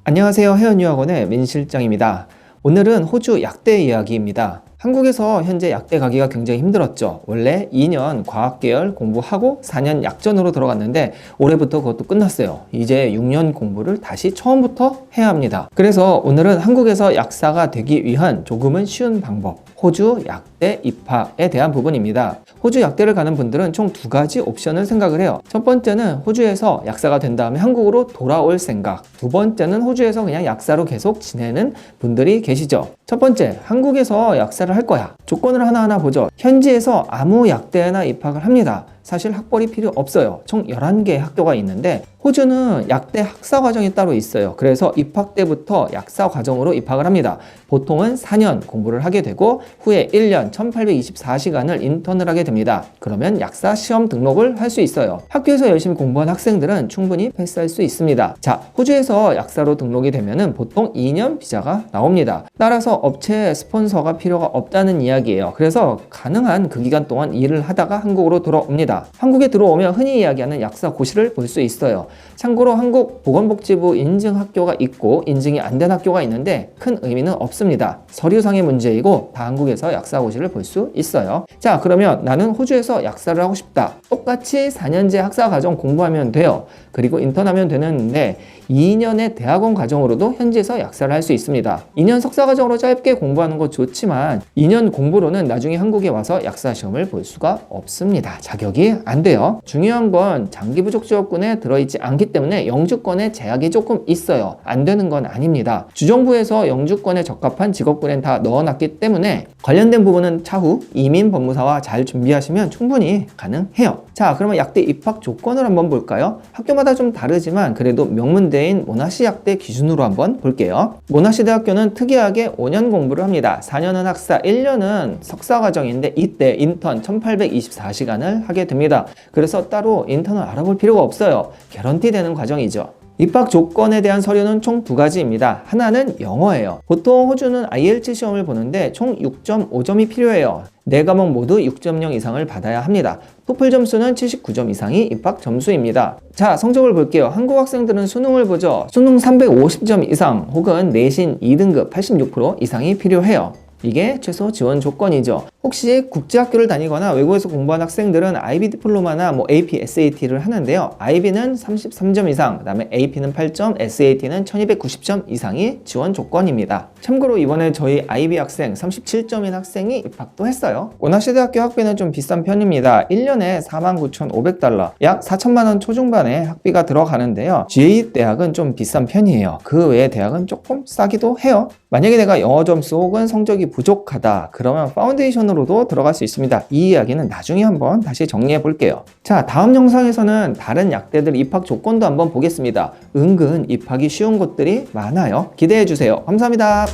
안녕하세요. 해연유학원의 민 실장입니다. 오늘은 호주 약대 이야기입니다. 한국에서 현재 약대 가기가 굉장히 힘들었죠. 원래 2년 과학계열 공부하고 4년 약전으로 들어갔는데 올해부터 그것도 끝났어요. 이제 6년 공부를 다시 처음부터 해야 합니다. 그래서 오늘은 한국에서 약사가 되기 위한 조금은 쉬운 방법, 호주 약대 입학에 대한 부분입니다. 호주 약대를 가는 분들은 총 두 가지 옵션을 생각을 해요. 첫 번째는 호주에서 약사가 된 다음에 한국으로 돌아올 생각, 두 번째는 호주에서 그냥 약사로 계속 지내는 분들이 계시죠. 첫 번째, 한국에서 약사를 할 거야. 조건을 하나하나 보죠. 현지에서 아무 약대나 입학을 합니다. 사실 학벌이 필요 없어요. 총 11개의 학교가 있는데 호주는 약대 학사 과정이 따로 있어요. 그래서 입학 때부터 약사 과정으로 입학을 합니다. 보통은 4년 공부를 하게 되고 후에 1년 1824시간을 인턴을 하게 됩니다. 그러면 약사 시험 등록을 할 수 있어요. 학교에서 열심히 공부한 학생들은 충분히 패스할 수 있습니다. 자, 호주에서 약사로 등록이 되면은 보통 2년 비자가 나옵니다. 따라서 업체 스폰서가 필요가 없다는 이야기예요. 그래서 가능한 그 기간 동안 일을 하다가 한국으로 돌아옵니다. 한국에 들어오면 흔히 이야기하는 약사고시를 볼 수 있어요. 참고로 한국 보건복지부 인증 학교가 있고 인증이 안 된 학교가 있는데 큰 의미는 없습니다. 서류상의 문제이고 다 한국에서 약사고시를 볼 수 있어요. 자, 그러면 나는 호주에서 약사를 하고 싶다. 똑같이 4년제 학사과정 공부하면 돼요. 그리고 인턴하면 되는데 2년의 대학원 과정으로도 현지에서 약사를 할 수 있습니다. 2년 석사과정으로 짧게 공부하는 거 좋지만 2년 공부로는 나중에 한국에 와서 약사 시험을 볼 수가 없습니다. 자격이 안 돼요. 중요한 건 장기 부족 지역군에 들어있지 않기 때문에 영주권에 제약이 조금 있어요. 안 되는 건 아닙니다. 주정부에서 영주권에 적합한 직업군에 다 넣어놨기 때문에 관련된 부분은 차후 이민법무사와 잘 준비하시면 충분히 가능해요. 자, 그러면 약대 입학 조건을 한번 볼까요? 학교마다 좀 다르지만 그래도 명문대인 모나시 약대 기준으로 한번 볼게요. 모나시 대학교는 특이하게 5년 공부를 합니다. 4년은 학사, 1년은 석사 과정인데 이때 인턴 1824시간을 하게 됩니다. 그래서 따로 인턴을 알아볼 필요가 없어요. 개런티 되는 과정이죠. 입학 조건에 대한 서류는 총 두 가지입니다. 하나는 영어예요. 보통 호주는 IELTS 시험을 보는데 총 6.5점이 필요해요. 4과목 모두 6.0 이상을 받아야 합니다. 토플 점수는 79점 이상이 입학 점수입니다. 자, 성적을 볼게요. 한국 학생들은 수능을 보죠. 수능 350점 이상 혹은 내신 2등급 86% 이상이 필요해요. 이게 최소 지원 조건이죠. 혹시 국제학교를 다니거나 외국에서 공부한 학생들은 IB 디플로마나 AP, SAT를 하는데요. IB는 33점 이상, 그 다음에 AP는 8점, SAT는 1290점 이상이 지원 조건입니다. 참고로 이번에 저희 IB 학생 37점인 학생이 입학도 했어요. 모나시대학교 학비는 좀 비싼 편입니다. 1년에 49,500달러, 약 4천만 원 초중반의 학비가 들어가는데요. GA 대학은 좀 비싼 편이에요. 그 외의 대학은 조금 싸기도 해요. 만약에 내가 영어 점수 혹은 성적이 부족하다 그러면 파운데이션으로도 들어갈 수 있습니다. 이 이야기는 나중에 한번 다시 정리해 볼게요. 자, 다음 영상에서는 다른 약대들 입학 조건도 한번 보겠습니다. 은근 입학이 쉬운 곳들이 많아요. 기대해 주세요. 감사합니다.